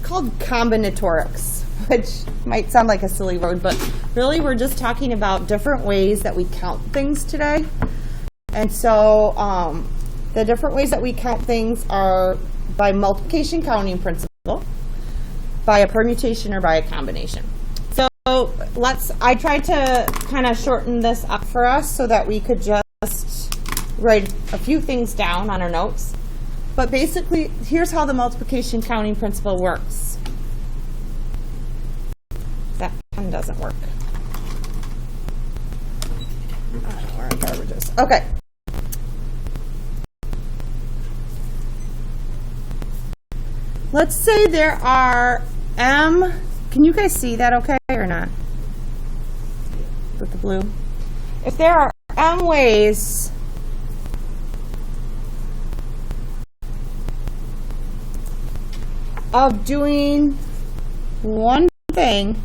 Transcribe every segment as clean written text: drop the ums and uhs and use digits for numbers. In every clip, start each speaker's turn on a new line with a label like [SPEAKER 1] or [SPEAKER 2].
[SPEAKER 1] called combinatorics, which might sound like a silly word, but really we're just talking about different ways that we count things today. And so the different ways that we count things are by multiplication counting principle, by a permutation, or by a combination. So I tried to kind of shorten this up for us so that we could just write a few things down on our notes. But basically, here's how the multiplication counting principle works. That pen doesn't work. I don't know where our garbage is. Okay. Let's say there are m. Can you guys see that okay or not? With the blue. If there are m ways of doing one thing,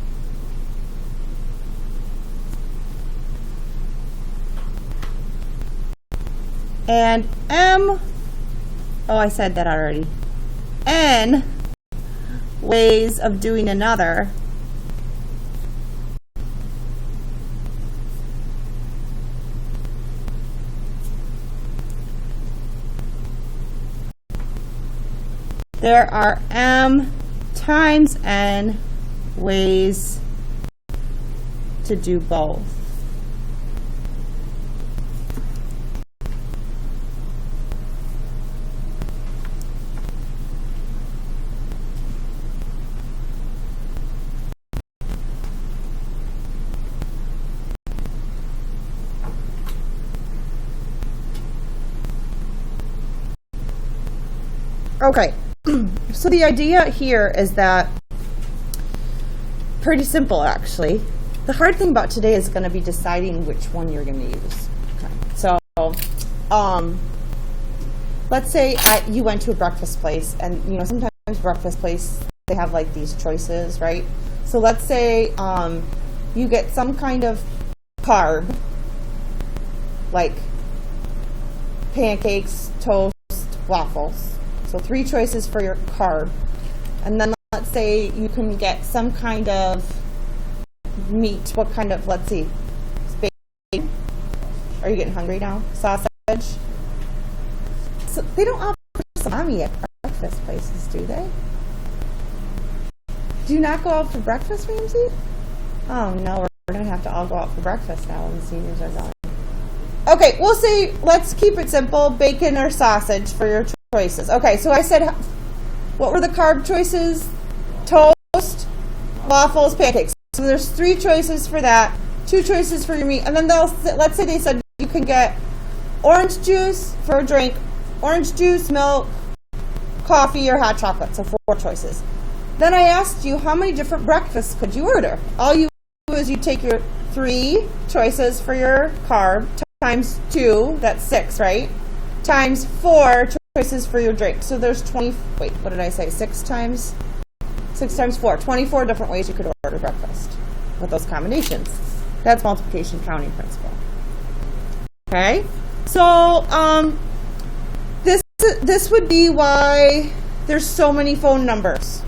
[SPEAKER 1] and I said that already, n ways of doing another, there are m times n ways to do both. Okay. So the idea here is that pretty simple, actually. The hard thing about today is going to be deciding which one you're going to use. Okay. So, let's say you went to a breakfast place, and sometimes breakfast place they have like these choices, right? So let's say you get some kind of carb, like pancakes, toast, waffles. So 3 choices for your carb. And then let's say you can get some kind of meat. What kind of, let's see, steak? Are you getting hungry now? Sausage? So they don't offer salami at breakfast places, do they? Do you not go out for breakfast, Ramsey? Oh no, we're going to have to all go out for breakfast now when the seniors are gone. Okay, we'll see. Let's keep it simple. Bacon or sausage for your choices. Okay, so I said, what were the carb choices? Toast, waffles, pancakes. So there's 3 choices for that, 2 choices for your meat, and then let's say they said you can get orange juice for a drink, orange juice, milk, coffee, or hot chocolate. So 4 choices. Then I asked you how many different breakfasts could you order. All you do is you take your 3 choices for your carb times 2, that's 6, right? Times 4 choices for your drink. So there's 20, wait, what did I say? 6 times 4, 24 different ways you could order breakfast with those combinations. That's multiplication counting principle. Okay? So this would be why there's so many phone numbers.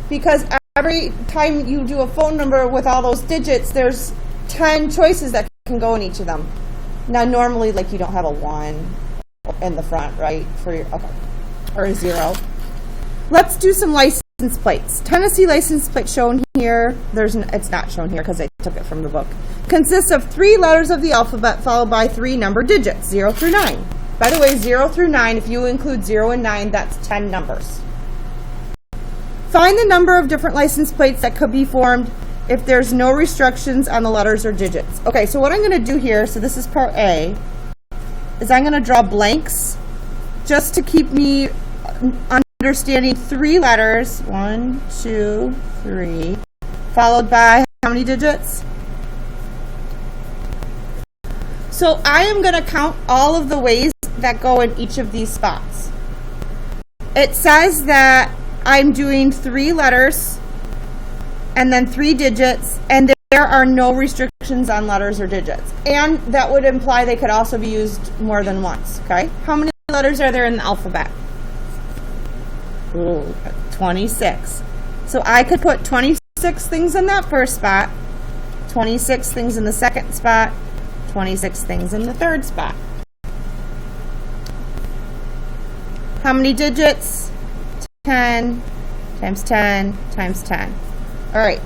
[SPEAKER 1] Because every time you do a phone number with all those digits, there's 10 choices that can go in each of them. Now normally like you don't have a 1 in the front, right? For your, okay, or a 0. Let's do some license plates. Tennessee license plate shown here. It's not shown here because I took it from the book. Consists of 3 letters of the alphabet followed by 3 number digits, 0 through 9. By the way, 0 through 9, if you include 0 and 9, that's 10 numbers. Find the number of different license plates that could be formed if there's no restrictions on the letters or digits. Okay, so what I'm going to do here, so this is part A, is I'm going to draw blanks just to keep me understanding 3 letters, 1, 2, 3, followed by how many digits? So I am going to count all of the ways that go in each of these spots. It says that I'm doing 3 letters and then 3 digits, and there are no restrictions on letters or digits. And that would imply they could also be used more than once, okay? How many letters are there in the alphabet? Ooh, 26. So I could put 26 things in that first spot, 26 things in the second spot, 26 things in the third spot. How many digits? 10 times 10 times 10. All right.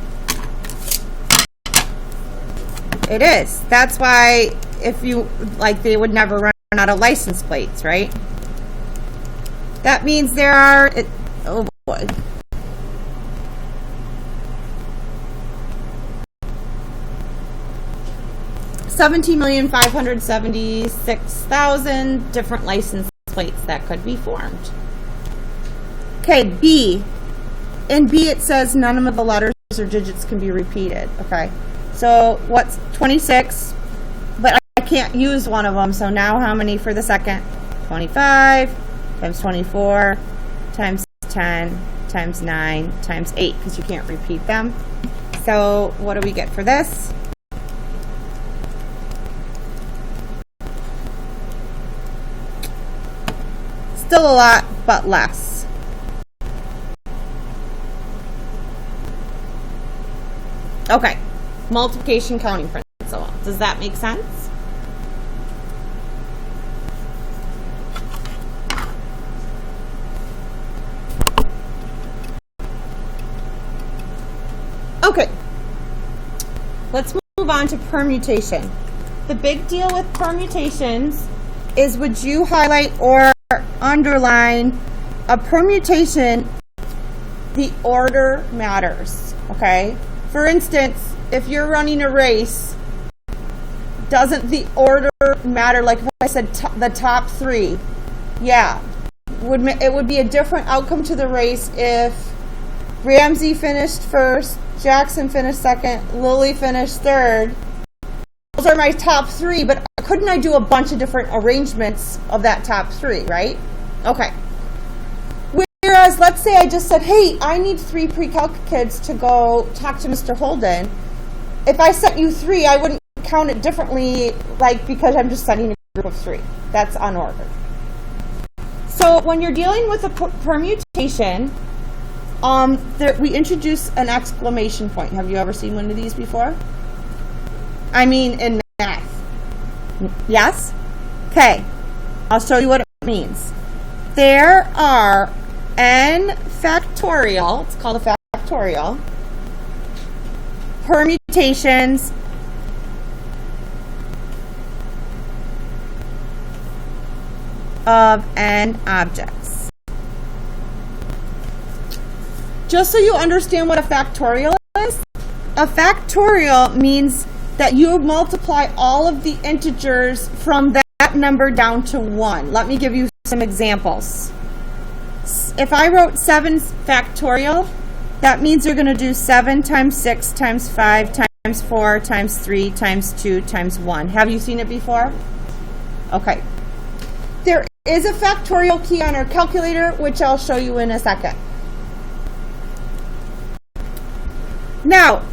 [SPEAKER 1] It is. That's why if you, like, they would never run out of license plates, right? That means there are, oh boy. $17,576,000 different license plates that could be formed. Okay, B. In B it says none of the letters or digits can be repeated. Okay, so what's 26? But I can't use one of them, so now how many for the second? 25 times 24 times 10 times 9 times 8, because you can't repeat them. So what do we get for this? Still a lot, but less. Okay, multiplication counting principle. Does that make sense? Okay, let's move on to permutation. The big deal with permutations is, would you highlight or underline a permutation? The order matters, okay? For instance, if you're running a race, doesn't the order matter? Like if I said the top three, yeah, it would be a different outcome to the race if Ramsey finished first, Jackson finished second, Lily finished third. Those are my top three, but couldn't I do a bunch of different arrangements of that top three, right? Okay. Whereas, let's say I just said, hey, I need 3 pre-calc kids to go talk to Mr. Holden. If I sent you 3, I wouldn't count it differently, like, because I'm just sending a group of 3. That's unordered. So when you're dealing with a permutation, we introduce an exclamation point. Have you ever seen one of these before? I mean, in math. Yes? Okay. I'll show you what it means. There are n factorial, it's called a factorial, permutations of n objects. Just so you understand what a factorial is, a factorial means that you multiply all of the integers from that number down to 1. Let me give you some examples. If I wrote 7 factorial, that means you're going to do 7 times 6 times 5 times 4 times 3 times 2 times 1. Have you seen it before? Okay. There is a factorial key on our calculator, which I'll show you in a second. Now,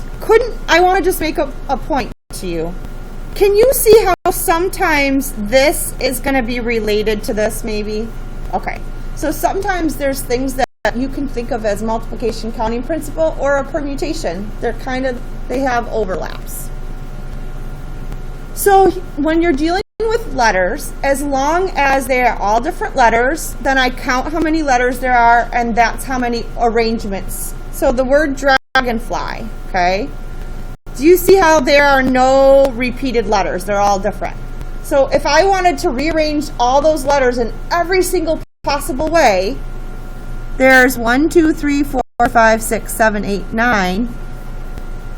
[SPEAKER 1] I want to just make a point to you. Can you see how sometimes this is going to be related to this, maybe? Okay. So sometimes there's things that you can think of as multiplication counting principle or a permutation. They have overlaps. So when you're dealing with letters, as long as they are all different letters, then I count how many letters there are, and that's how many arrangements. So the word dragonfly, okay? Do you see how there are no repeated letters? They're all different. So if I wanted to rearrange all those letters in every single possible way, there's 1, 2, 3, 4, 5, 6, 7, 8, 9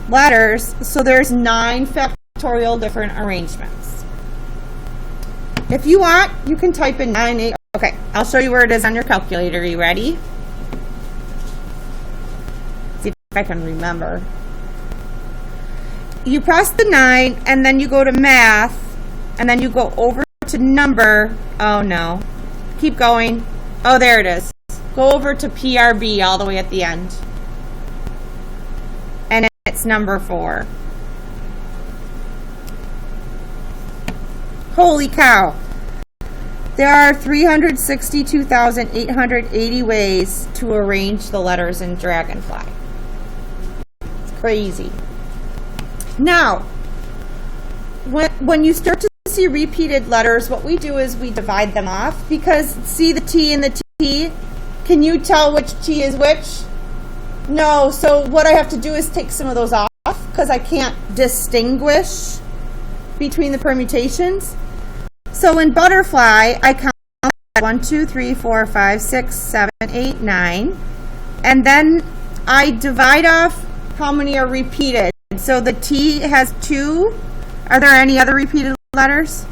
[SPEAKER 1] letters. So there's 9 factorial different arrangements. If you want, you can type in 9, 8. Okay, I'll show you where it is on your calculator. Are you ready? See if I can remember. You press the 9, and then you go to math, and then you go over to number. Oh no. Keep going. Oh, there it is. Go over to PRB all the way at the end. And it's number 4. Holy cow. There are 362,880 ways to arrange the letters in Dragonfly. crazy. Now, when you start to see repeated letters, what we do is we divide them off, because see the T and the T? Can you tell which T is which? No, so what I have to do is take some of those off, because I can't distinguish between the permutations. So in butterfly, I count 1, 2, 3, 4, 5, 6, 7, 8, 9. And then I divide off how many are repeated. So the T has 2. Are there any other repeated letters?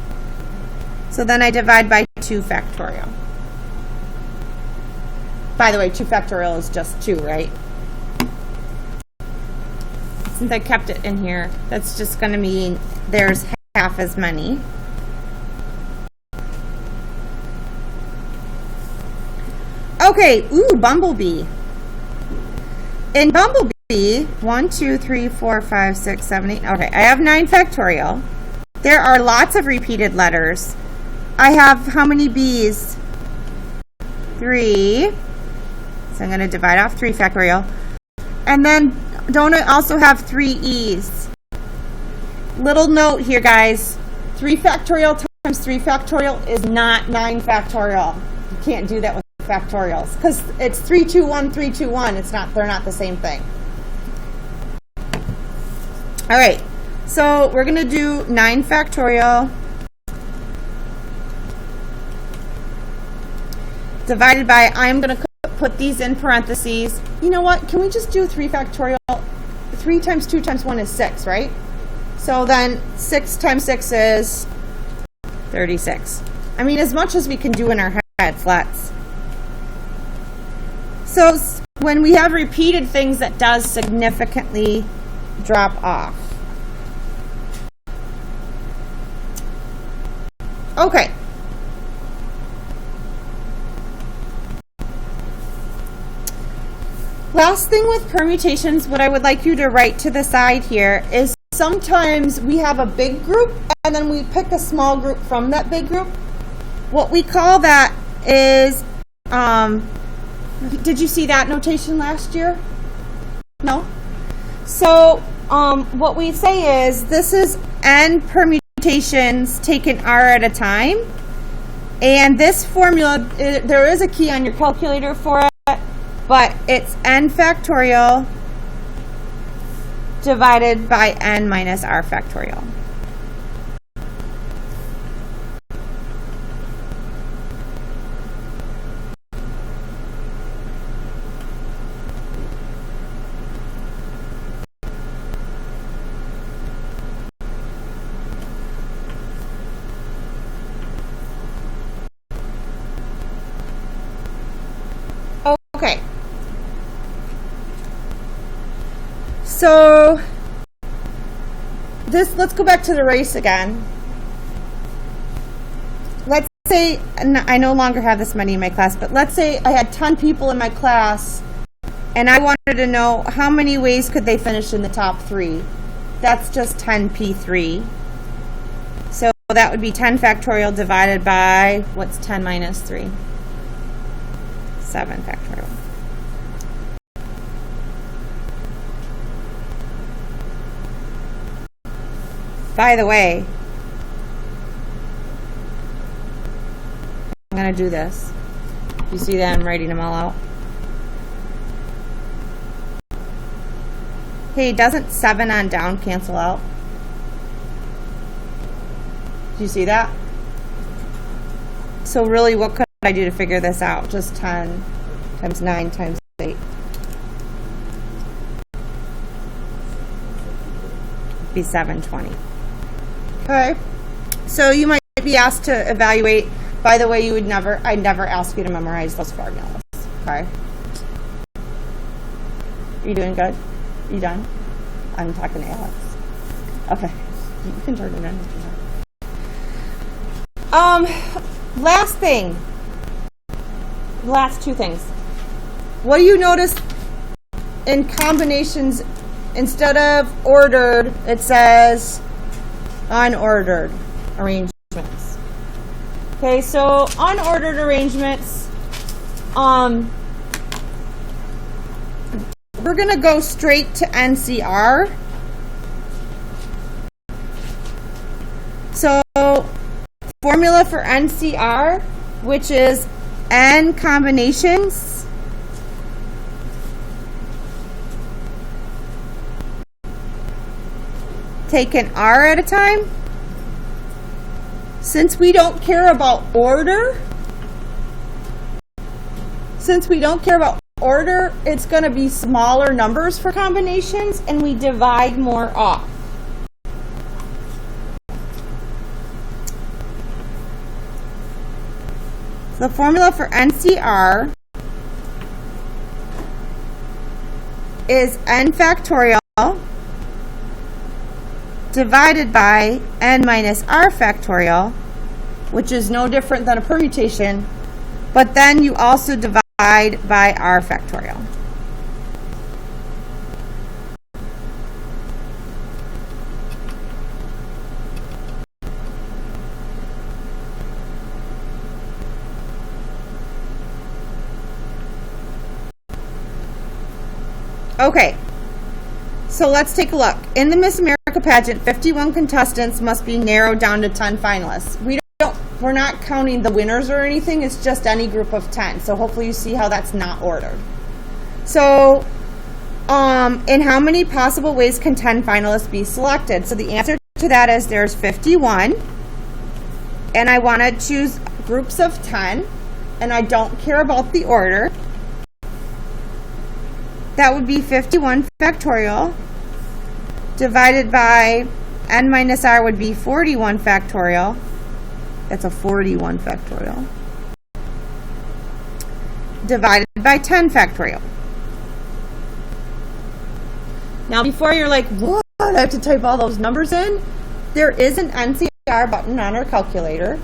[SPEAKER 1] So then I divide by 2 factorial. By the way, 2 factorial is just 2, right? Since I kept it in here, that's just going to mean there's half as many. Okay, ooh, bumblebee. In bumblebee, 1, 2, 3, 4, 5, 6, 7, 8. Okay, I have 9 factorial. There are lots of repeated letters. I have how many B's? 3. So I'm going to divide off 3 factorial. And then don't I also have 3 E's? Little note here, guys. 3 factorial times 3 factorial is not 9 factorial. You can't do that with factorials, because it's 3, 2, 1, 3, 2, 1. It's not, they're not the same thing. All right, so we're going to do 9 factorial divided by, I'm going to put these in parentheses. You know what? Can we just do 3 factorial? 3 times 2 times 1 is 6, right? So then 6 times 6 is 36. I mean, as much as we can do in our heads, let's. So when we have repeated things, that does significantly drop off. Okay. Last thing with permutations, what I would like you to write to the side here is sometimes we have a big group and then we pick a small group from that big group. What we call that is, did you see that notation last year? No? So what we say is this is n permutations taken r at a time. And this formula, there is a key on your calculator for it, but it's n factorial divided by n minus r factorial. Okay. So let's go back to the race again. Let's say, I no longer have this many in my class, but let's say I had 10 people in my class and I wanted to know how many ways could they finish in the top 3. That's just 10p3. So that would be 10 factorial divided by, what's 10 minus 3? 7 factorial. By the way, I'm going to do this. You see that I'm writing them all out? Hey, doesn't 7 on down cancel out? Do you see that? So really, what could I do to figure this out? Just 10 times 9 times 8. Be 720. Okay, so you might be asked to evaluate. By the way, I'd never ask you to memorize those formulas. Okay. Are you doing good? Are you done? I'm talking to Alex. Okay, you can turn it in if you want. Last thing. Last 2 things. What do you notice in combinations? Instead of ordered, it says unordered arrangements. Okay, so unordered arrangements, we're going to go straight to NCR. So, formula for NCR, which is n combinations taken r at a time. Since we don't care about order, it's going to be smaller numbers for combinations, and we divide more off. The formula for NCR is n factorial divided by n minus r factorial, which is no different than a permutation, but then you also divide by r factorial. Okay, so let's take a look. In the Miss America pageant, 51 contestants must be narrowed down to 10 finalists. We're not counting the winners or anything, it's just any group of 10. So hopefully you see how that's not ordered. So, in how many possible ways can 10 finalists be selected? So the answer to that is there's 51, and I want to choose groups of 10, and I don't care about the order. That would be 51 factorial divided by n minus r would be 41 factorial. That's a 41 factorial. Divided by 10 factorial. Now before you're like, what? I have to type all those numbers in? There is an NCR button on our calculator.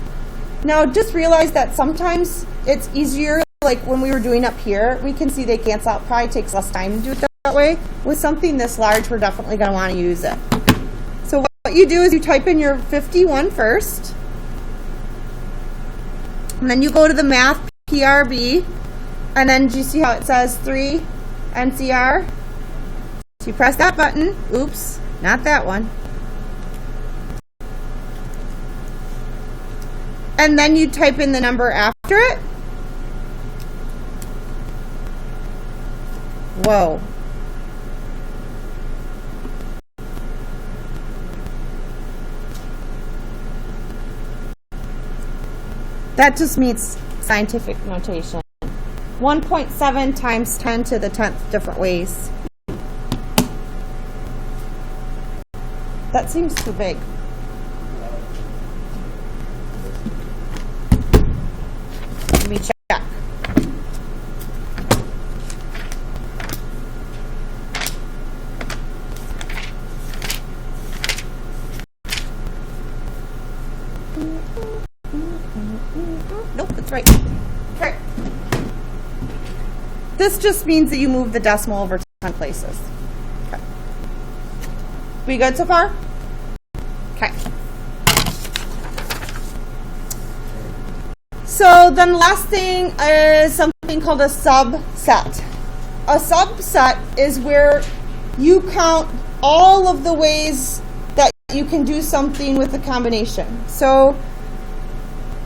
[SPEAKER 1] Now just realize that sometimes it's easier, like when we were doing up here, we can see they cancel out. Probably takes less time to do it that way. With something this large, we're definitely going to want to use it. So what you do is you type in your 51 first, and then you go to the math PRB, and then do you see how it says 3 NCR? So you press that button. Oops, not that one. And then you type in the number after it. Whoa. That just means scientific notation. 1.7 times 10 to the 10th different ways. That seems too big. Let me check. Nope, that's right. Okay. This just means that you move the decimal over 10 places. Okay. We good so far? Okay. So then the last thing is something called a subset. A subset is where you count all of the ways that you can do something with a combination. So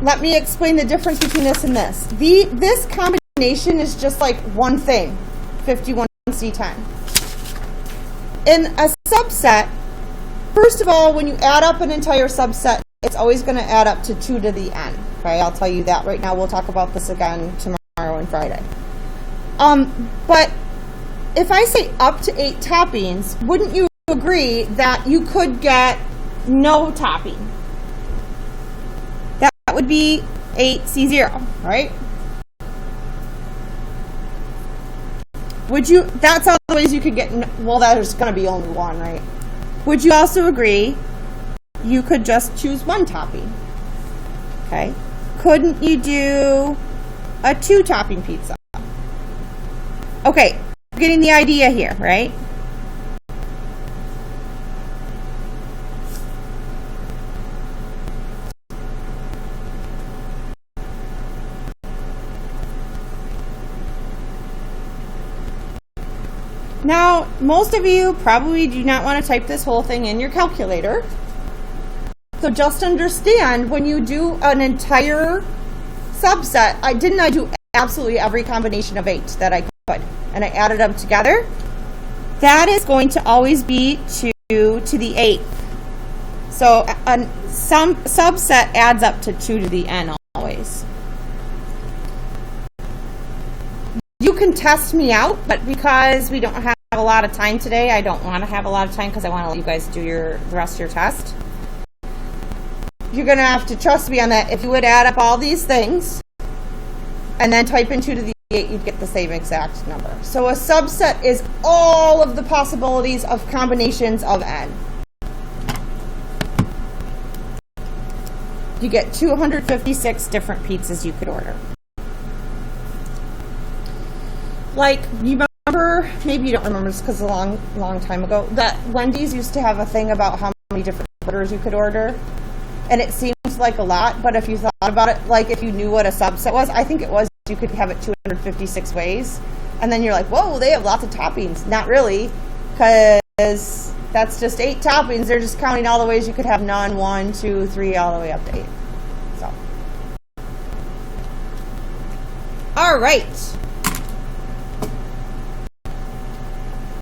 [SPEAKER 1] let me explain the difference between this and this. This combination is just like one thing, 51C10. In a subset, first of all, when you add up an entire subset, it's always going to add up to 2 to the n. Okay, I'll tell you that right now. We'll talk about this again tomorrow and Friday. But if I say up to 8 toppings, wouldn't you agree that you could get no topping? That would be 8C0, right? Would you, that's all the ways you could get, well, there's going to be only one, right? Would you also agree you could just choose 1 topping? Okay. Couldn't you do a 2 topping pizza? Okay, getting the idea here, right? Now, most of you probably do not want to type this whole thing in your calculator. So just understand, when you do an entire subset, I do absolutely every combination of 8 that I could, and I added them together. That is going to always be 2 to the 8th. So some subset adds up to 2 to the n always. You can test me out, but because we don't have a lot of time today, I don't want to have a lot of time because I want to let you guys do the rest of your test. You're going to have to trust me on that. If you would add up all these things and then type in 2 to the 8, you'd get the same exact number. So a subset is all of the possibilities of combinations of n. You get 256 different pizzas you could order. Like, you remember, maybe you don't remember this because it's a long time ago, that Wendy's used to have a thing about how many different orders you could order. And it seems like a lot, but if you thought about it, like if you knew what a subset was, I think it was you could have it 256 ways. And then you're like, whoa, they have lots of toppings. Not really, because that's just 8 toppings. They're just counting all the ways you could have none, 1, 2, 3, all the way up to 8. So, all right.